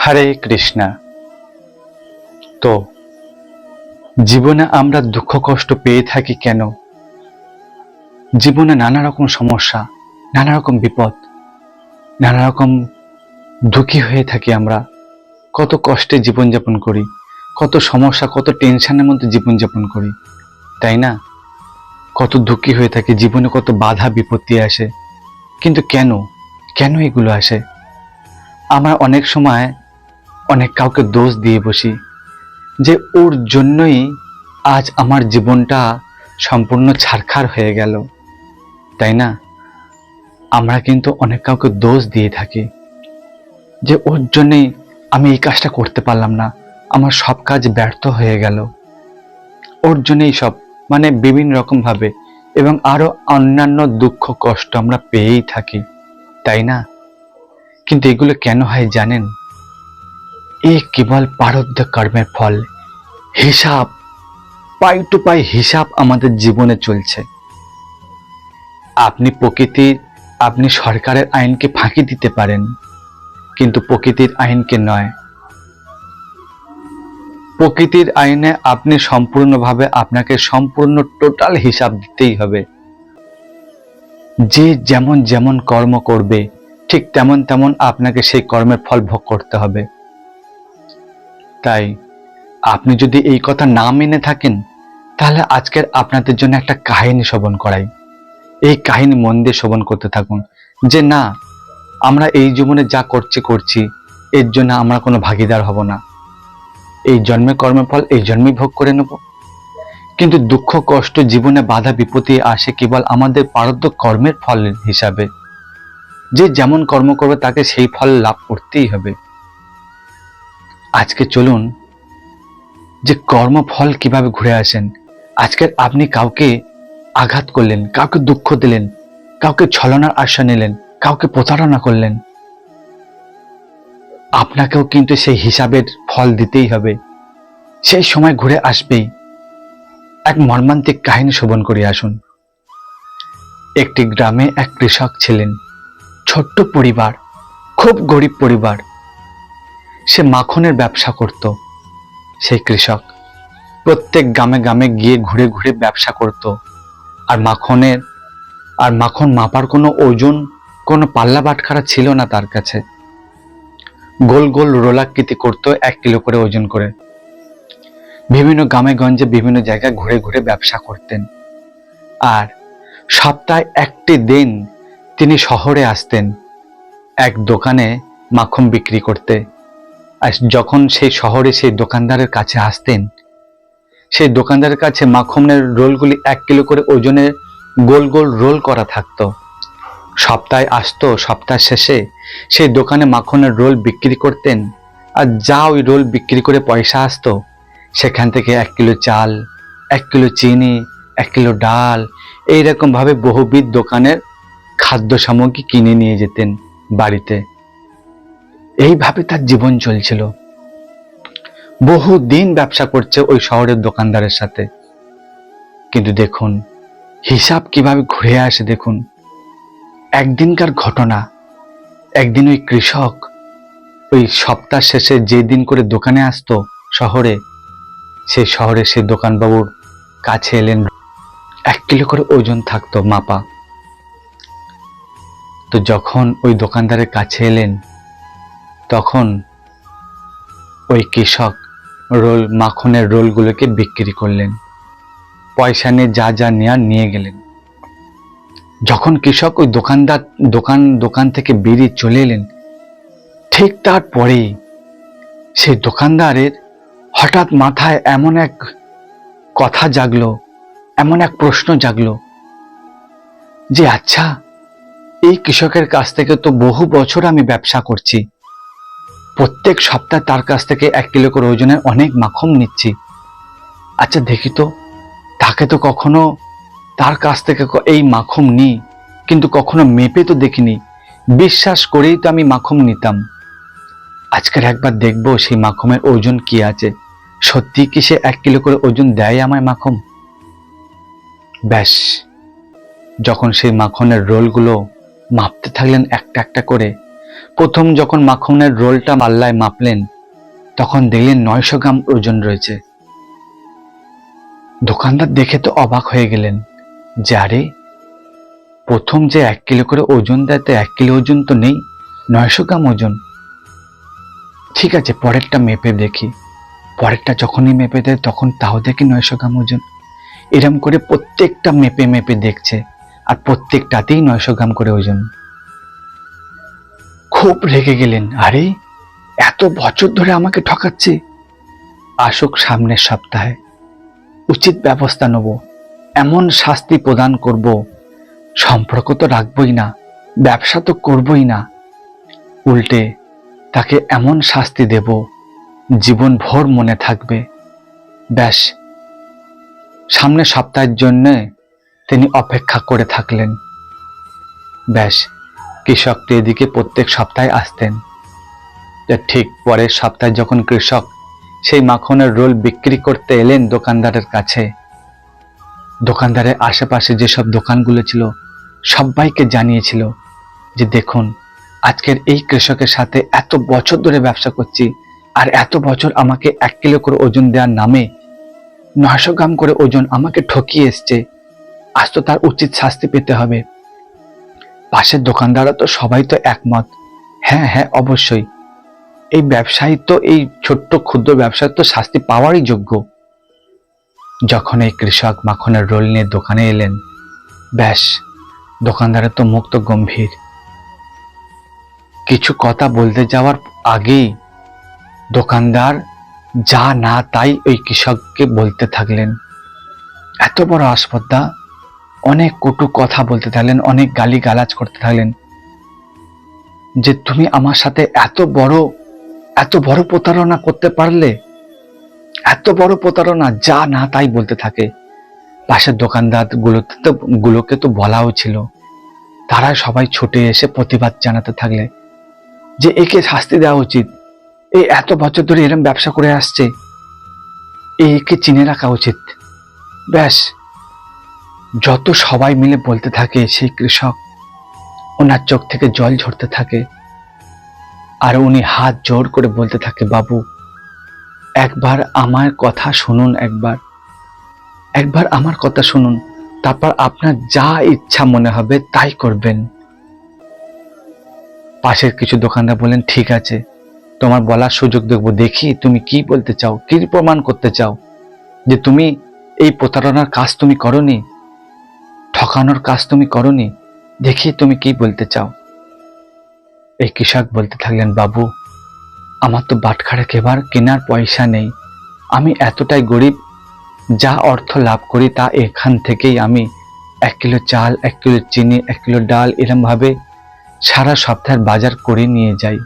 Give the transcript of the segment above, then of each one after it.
হরে কৃষ্ণা। তো জীবনে আমরা দুঃখ কষ্ট পেয়ে থাকি কেন? জীবনে নানা রকম সমস্যা, নানা রকম বিপদ, নানা রকম দুঃখী হয়ে থাকি আমরা। কত কষ্টে জীবনযাপন করি, কত সমস্যা, কত টেনশনের মধ্যে জীবনযাপন করি, তাই না? কত দুঃখী হয়ে থাকি, জীবনে কত বাধা বিপত্তি আসে। কিন্তু কেন কেন এগুলো আসে? আমরা অনেক সময় অনেক কাউকে দোষ দিয়ে বসি যে ওর জন্যই আজ আমার জীবনটা সম্পূর্ণ ছারখার হয়ে গেল, তাই না? আমরা কিন্তু অনেক কাউকে দোষ দিয়ে থাকি যে ওর জন্যই আমি এই কাজটা করতে পারলাম না, আমার সব কাজ ব্যর্থ হয়ে গেল, ওর জন্যই সব, মানে বিভিন্ন রকম ভাবে, এবং আরো অন্যান্য দুঃখ কষ্ট আমরা পেয়েই থাকি, তাই না? কিন্তু এগুলো কেন হয় জানেন? এ কেবল প্রারব্ধ কর্মের ফল। হিসাব, পাই টু পাই হিসাব আমাদের জীবনে চলছে। আপনি সরকারের আইনকে ফাঁকি দিতে পারেন, কিন্তু প্রকৃতির আইনকে নয়। প্রকৃতির আইনে আপনি সম্পূর্ণভাবে, আপনাকে সম্পূর্ণ টোটাল হিসাব দিতেই হবে। যে যেমন যেমন কর্ম করবে, ঠিক তেমন তেমন আপনাকে সেই কর্মের ফল ভোগ করতে হবে। তাই আপনি যদি এই কথা না মেনে থাকেন, তাহলে আজকের আপনাদের জন্য একটা কাহিনী শ্রবণ করাই। এই কাহিনী মন দিয়ে শ্রবণ করতে থাকুন, যে না, আমরা এই জীবনে যা করছি এর জন্য আমরা কোনো ভাগিদার হব না। এই জন্মে কর্মের ফল এই জন্মেই ভোগ করে নেব। কিন্তু দুঃখ কষ্ট, জীবনে বাধা বিপত্তি আসে কেবল আমাদের প্রারব্ধ কর্মের ফল হিসাবে। যে যেমন কর্ম করবে তাকে সেই ফল লাভ করতেই হবে। আজকে চলুন যে কর্মফল কিভাবে ঘুরে আসেন। আজকের আপনি কাউকে আঘাত করলেন, কাউকে দুঃখ দিলেন, কাউকে ছলনার আশ্রয় নিলেন, কাউকে প্রতারণা করলেন, আপনাকেও কিন্তু সেই হিসাবের ফল দিতেই হবে। সেই সময় ঘুরে আসবেই। এক মর্মান্তিক কাহিনী শ্রবণ করে আসুন। একটি গ্রামে এক কৃষক ছিলেন, ছোট্ট পরিবার, খুব গরিব পরিবার। সে মাখনের ব্যবসা করত। সেই কৃষক প্রত্যেক গ্রামে গ্রামে গিয়ে ঘুরে ঘুরে ব্যবসা করত। আর মাখন মাপার কোনো ওজন, কোনো পাল্লা বাটখারা ছিল না তার কাছে। গোল গোল রোলাকৃতি করতো 1 কিলো করে ওজন করে। বিভিন্ন গ্রামে গঞ্জে বিভিন্ন জায়গায় ঘুরে ঘুরে ব্যবসা করতেন। আর সপ্তাহে একটি দিন তিনি শহরে আসতেন এক দোকানে মাখন বিক্রি করতে। আর যখন সেই শহরে সেই দোকানদারের কাছে আসতেন, সেই দোকানদারের কাছে মাখনের রোলগুলি 1 কিলো করে ওজনের গোল গোল রোল করা থাকতো। সপ্তাহে আসতো, সপ্তাহ শেষে সেই দোকানে মাখনের রোল বিক্রি করতেন। আর যা ওই রোল বিক্রি করে পয়সা আসতো, সেখান থেকে 1 কিলো চাল, 1 কিলো চিনি, 1 কিলো ডাল, এইরকম ভাবে বহুবিধ দোকানের খাদ্য সামগ্রী কিনে নিয়ে যেতেন বাড়িতে। এইভাবে তার জীবন চলছিল। বহু দিন ব্যবসা করছে ওই শহরের দোকানদারের সাথে। কিন্তু দেখুন হিসাব কিভাবে ঘুরে আসে। দেখুন একদিনকার ঘটনা। একদিন ওই কৃষক ওই সপ্তাহ শেষে যে দিন করে দোকানে আসতো শহরে, সেই শহরে সেই দোকানবাবুর কাছে এলেন। 1 কিলো করে ওজন থাকতো মাপা। তো যখন ওই দোকানদারের কাছে এলেন, তখন ওই কৃষক মাখনের রোলগুলোকে বিক্রি করলেন। পয়সা নিয়ে যা যা নেয়ার নিয়ে গেলেন। যখন কৃষক ওই দোকান থেকে বেরিয়ে চলে এলেন, ঠিক তারপরেই সেই দোকানদারের হঠাৎ মাথায় এমন এক কথা জাগলো, এমন এক প্রশ্ন জাগলো যে আচ্ছা, এই কৃষকের কাছ থেকে তো বহু বছর আমি ব্যবসা করছি, প্রত্যেক সপ্তাহে তার কাছ থেকে 1 কিলো করে ওজনের অনেক মাখন নিচ্ছি। আচ্ছা দেখি তো, তাকে তো কখনো তার কাছ থেকে এই মাখন নিই, কিন্তু কখনো মেপে তো দেখিনি। বিশ্বাস করেই তো আমি মাখন নিতাম। আজকের একবার দেখবো সেই মাখনের ওজন কি আছে। সত্যি কি সে 1 কিলো করে ওজন দেয় আমায় মাখন? ব্যাস, যখন সেই মাখনের রোলগুলো মাপতে থাকলেন একটা একটা করে, প্রথম যখন মাখনের রোলটা পাল্লায় মাপলেন, তখন দেখলেন 900 গ্রাম ওজন রয়েছে। দোকানদার দেখে তো অবাক হয়ে গেলেন যে আরে, প্রথম যে 1 কিলো করে ওজন দেয়, তো 1 কিলো ওজন তো নেই, 900 গ্রাম ওজন। ঠিক আছে, পরেরটা মেপে দেখি। পরেরটা যখনই মেপে দেয় তখন তাও দেখি 900 গ্রাম ওজন। এরম করে প্রত্যেকটা মেপে মেপে দেখছে, আর প্রত্যেকটাতেই 900 গ্রাম করে ওজন। খুব রেগে গেলেন, আরে এত বছর ধরে আমাকে ঠকাচ্ছে। আসুক সামনের সপ্তাহে, উচিত ব্যবস্থা নেব, এমন শাস্তি প্রদান করব, সম্পর্ক তো রাখবই না, ব্যবসা তো করবই না, উল্টে তাকে এমন শাস্তি দেব জীবন ভর মনে থাকবে। ব্যাস, সামনের সপ্তাহের জন্য তিনি অপেক্ষা করে থাকলেন। ব্যাস, কৃষকটি এদিকে প্রত্যেক সপ্তাহে আসতেন। ঠিক পরের সপ্তাহে যখন কৃষক সেই মাখনের রোল বিক্রি করতে এলেন দোকানদারের কাছে, দোকানদারের আশেপাশে যেসব দোকানগুলো ছিল সবাইকে জানিয়েছিল যে দেখুন, আজকের এই কৃষকের সাথে এত বছর ধরে ব্যবসা করছি, আর এত বছর আমাকে 1 কিলো করে ওজন দেওয়ার নামে 900 গ্রাম করে ওজন আমাকে ঠকিয়ে এসছে। আজ তো তার উচিত শাস্তি পেতে হবে। পাশের দোকানদাররা তো সবাই তো একমত, হ্যাঁ হ্যাঁ অবশ্যই, এই ব্যবসায়ী তো, এই ছোট্ট ক্ষুদ্র ব্যবসায় তো শাস্তি পাওয়ারই যোগ্য। যখন এই কৃষক মাখনের রোল নিয়ে দোকানে এলেন, ব্যাস, দোকানদারের তো মুখ তো গম্ভীর। কিছু কথা বলতে যাওয়ার আগেই দোকানদার যা না তাই ওই কৃষককে বলতে থাকলেন। এত বড় আসপদ্দা, অনেক কটু কথা বলতে থাকলেন, অনেক গালি গালাজ করতে থাকলেন যে তুমি আমার সাথে এত বড় প্রতারণা করতে পারলে, এত বড় প্রতারণা, যা না তাই বলতে থাকে। পাশের দোকানদার গুলোকে তো বলাও ছিল, তারা সবাই ছুটে এসে প্রতিবাদ জানাতে থাকলে যে একে শাস্তি দেওয়া উচিত, এই এত বছর ধরে এরম ব্যবসা করে আসছে, একে চিনে রাখা উচিত। ব্যাস, যত সবাই মিলে বলতে থাকে, সেই কৃষক, ওনার চোখ থেকে জল ঝরতে থাকে, আর উনি হাত জোড় করে বলতে থাকে, বাবু একবার আমার কথা শুনুন, একবার আমার কথা শুনুন, তারপর আপনার যা ইচ্ছা মনে হবে তাই করবেন। পাশের কিছু দোকানদার বলেন, ঠিক আছে, তোমার বলার সুযোগ দেখবো, দেখি তুমি কি বলতে চাও, কি প্রমাণ করতে চাও যে তুমি এই প্রতারণার কাজ তুমি করনি, ঠকানোর কাজ তুমি করনি, দেখি তুমি কি বলতে চাও। এই কৃষক বলতে থাকলেন, বাবু আমার তো বাটখারা কেনার পয়সা নেই, আমি এতটাই গরিব, যা অর্থ লাভ করি তা এখান থেকেই আমি 1 কিলো চাল, 1 কিলো চিনি, 1 কিলো ডাল, এরম ভাবে সারা সপ্তাহের বাজার করে নিয়ে যাই।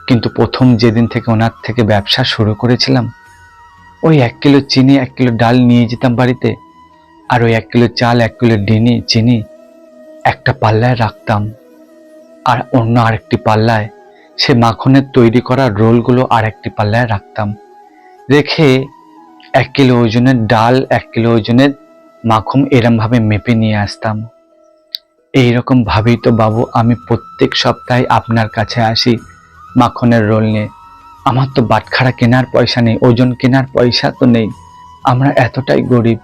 কিন্তু প্রথম যেদিন থেকে ওনার থেকে ব্যবসা শুরু করেছিলাম, ওই 1 কিলো চিনি, 1 কিলো ডাল নিয়ে যেতাম বাড়িতে, আর ওই 1 কিলো চাল, 1 কিলো চিনি একটা পাল্লায় রাখতাম, আর অন্য আরেকটি পাল্লায় সে মাখনের তৈরি করা রোলগুলো আর একটি পাল্লায় রাখতাম। রেখে 1 কিলো ওজনের ডাল, 1 কিলো ওজনের মাখন এরম ভাবে মেপে নিয়ে আসতাম। এইরকম ভাবেই তো বাবু আমি প্রত্যেক সপ্তাহে আপনার কাছে আসি মাখনের রোল নিয়ে। আমার তো বাটখারা কেনার পয়সা নেই, ওজন কেনার পয়সা তো নেই, আমরা এতটাই গরিব।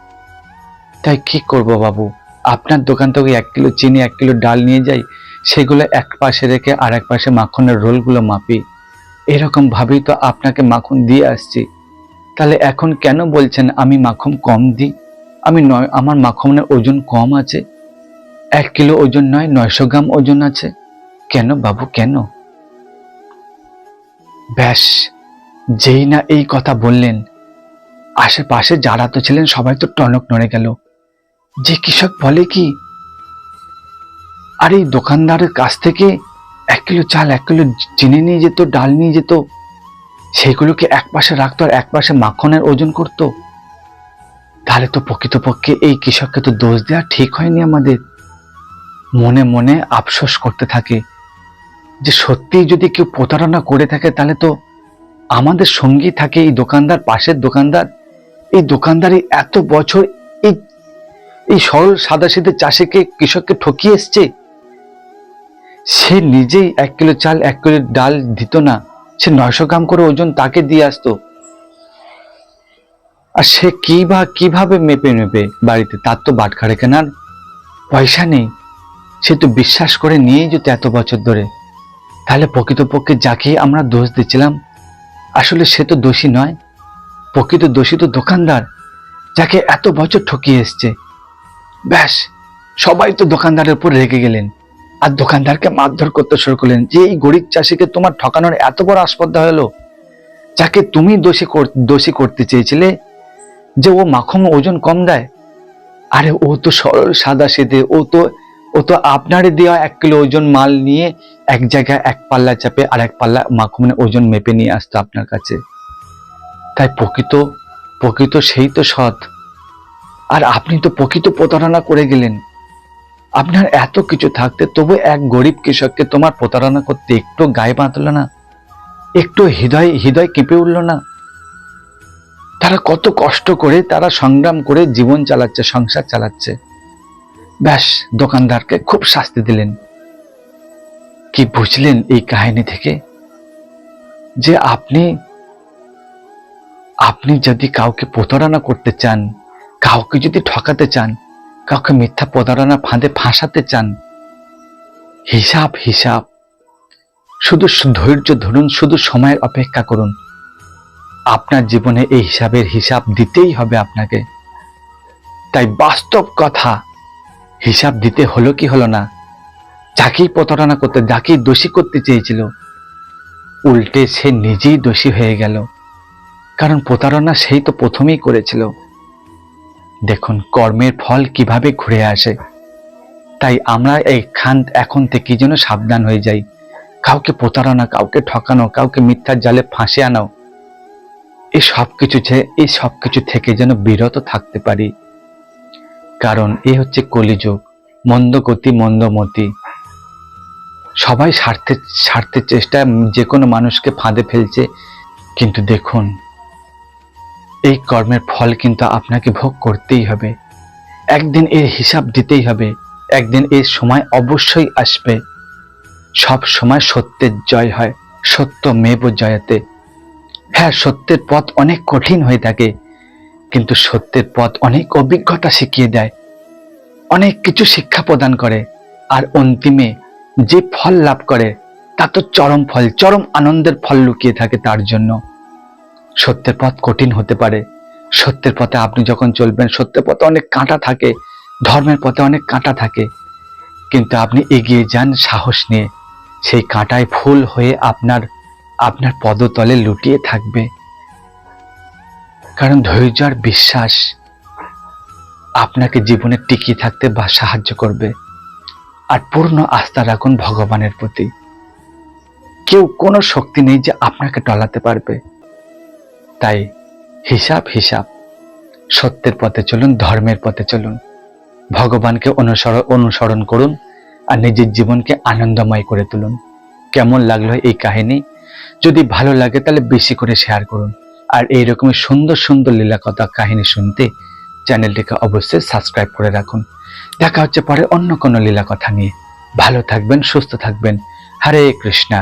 তাই কি করব বাবু, আপনার দোকান থেকে 1 কিলো চিনি, 1 কিলো ডাল নিয়ে যাই, সেগুলো এক পাশে রেখে আর এক পাশে মাখনের রোলগুলো মাপি। এরকম ভাবেই তো আপনাকে মাখন দিয়ে আসছি। তাহলে এখন কেন বলছেন আমি মাখন কম দিই? আমার মাখনের ওজন কম আছে, 1 কিলো ওজন নয়, 900 গ্রাম ওজন আছে। কেন বাবু, কেন? ব্যাস, যেই না এই কথা বললেন, আশেপাশে যারা তো ছিলেন সবাই তো টনক নড়ে গেল। যে কৃষক বলে কি, আর এই দোকানদারের কাছ থেকে 1 কিলো চাল, 1 কিলো চিনি নিয়ে যেত, ডাল নিয়ে যেত, সেগুলোকে এক পাশে রাখতো আর এক পাশে মাখনের ওজন করত। তাহলে তো প্রকৃতপক্ষে এই কৃষককে তো দোষ দেওয়া ঠিক হয়নি আমাদের। মনে মনে আফসোস করতে থাকে যে সত্যি যদি কেউ প্রতারণা করে থাকে, তাহলে তো আমাদের সঙ্গী থাকে এই দোকানদার, পাশের দোকানদার। এই দোকানদারই এত বছর এই এই সরল সাদাসিধে চাষিকে, কৃষককে ঠকিয়ে এসছে। সে নিজেই 1 কিলো চাল 1 কিলো ডাল দিত না, সে 900 গ্রাম করে ওজন তাকে দিয়ে আসতো। আর সে কিভাবে মেপে নেবে বাড়িতে? তার তো বাটখারে কেনার পয়সা নেই। সে তো বিশ্বাস করে নিয়েই যেত এত বছর ধরে। তাহলে প্রকৃতপক্ষে যাকে আমরা দোষ দিচ্ছিলাম, আসলে সে তো দোষী নয়, প্রকৃত দোষী তো দোকানদার, যাকে এত বছর ঠকিয়ে এসছে। ব্যাস, সবাই তো দোকানদারের উপর রেগে গেলেন আর দোকানদারকে মারধর করতে শুরু করলেন যে এই গরিব চাষিকে তোমার ঠকানোর এত বড় আস্পর্ধা হলো, যাকে তুমি দোষী করতে চেয়েছিলে যে ও মাখন ওজন কম দেয়। আরে ও তো সরল সাদা সিধে, ও তো আপনারই দেওয়া 1 কিলো ওজন মাল নিয়ে এক জায়গায় 1 পাল্লা চাপে আর 1 পাল্লা মাখনের ওজন মেপে নিয়ে আসতো আপনার কাছে। তাই প্রকৃত সেই তো সৎ, আর আপনি তো প্রকৃত প্রতারণা করে গেলেন। আপনার এত কিছু থাকতে তবু এক গরিব কৃষককে তোমার প্রতারণা করতে একটু গায়ে বাঁধলো না, একটু হৃদয় কেঁপে উঠলো না? তারা কত কষ্ট করে, তারা সংগ্রাম করে জীবন চালাচ্ছে, সংসার চালাচ্ছে। ব্যাস, দোকানদারকে খুব শাস্তি দিলেন। কি বুঝলেন এই কাহিনী থেকে? যে আপনি যদি কাউকে প্রতারণা করতে চান, কাউকে যদি ঠকাতে চান, কাউকে মিথ্যা প্রতারণা ফাঁদে ফাঁসাতে চান, হিসাব শুধু ধৈর্য ধরুন, শুধু সময়ের অপেক্ষা করুন। আপনার জীবনে এই হিসাব দিতেই হবে আপনাকে। তাই বাস্তব কথা, হিসাব দিতে হলো কি হলো না? যাকেই প্রতারণা করতে, যাকেই দোষী করতে চেয়েছিল, উল্টে সে নিজেই দোষী হয়ে গেল। কারণ প্রতারণা সেই তো প্রথমেই করেছিল। দেখুন কর্মের ফল কিভাবে ঘুরে আসে। তাই আমরা এখন থেকে যেন সাবধান হয়ে যাই। কাউকে প্রতারণা, কাউকে ঠকানো, কাউকে মিথ্যার জালে ফাঁসে আনাও, এই সব কিছু থেকে যেন বিরত থাকতে পারি। কারণ এ হচ্ছে কলিযুগ, মন্দ গতি মন্দমতি। সবাই স্বার্থের চেষ্টায় যে কোনো মানুষকে ফাঁদে ফেলছে। কিন্তু দেখুন, এই কর্মের ফল কিন্তু আপনাকে ভোগ করতেই হবে। একদিন এর হিসাব দিতেই হবে, একদিন এর সময় অবশ্যই আসবে। সব সময় সত্যের জয় হয়, সত্যমেব জয়তে। হ্যাঁ, সত্যের পথ অনেক কঠিন হয়ে থাকে, কিন্তু সত্যের পথ অনেক অভিজ্ঞতা শিখিয়ে দেয়, অনেক কিছু শিক্ষা প্রদান করে। আর অন্তিমে যে ফল লাভ করে তা তো চরম ফল, চরম আনন্দের ফল লুকিয়ে থাকে তার জন্য। সত্যের পথ কঠিন হতে পারে, সত্যের পথে আপনি যখন চলবেন, সত্যের পথে অনেক কাঁটা থাকে, ধর্মের পথে অনেক কাঁটা থাকে, কিন্তু আপনি এগিয়ে যান সাহস নিয়ে, সেই কাঁটায় ফুল হয়ে আপনার পদতলে লুটিয়ে থাকবে। কারণ ধৈর্য আর বিশ্বাস আপনাকে জীবনে টিকিয়ে থাকতে বা সাহায্য করবে। আর পূর্ণ আস্থা রাখুন ভগবানের প্রতি। কেউ, কোনো শক্তি নেই যে আপনাকে টলাতে পারবে। তাই হিসাব সত্যের পথে চলুন, ধর্মের পথে চলুন, ভগবানকে অনুসরণ করুন আর নিজের জীবনকে আনন্দময় করে তুলুন। কেমন লাগলো এই কাহিনী? যদি ভালো লাগে তাহলে বেশি করে শেয়ার করুন। আর এইরকমই সুন্দর সুন্দর লীলা কথা কাহিনী শুনতে চ্যানেলটিকে অবশ্যই সাবস্ক্রাইব করে রাখুন। দেখা হচ্ছে পরে অন্য কোনো লীলা কথা নিয়ে। ভালো থাকবেন, সুস্থ থাকবেন। হরে কৃষ্ণা।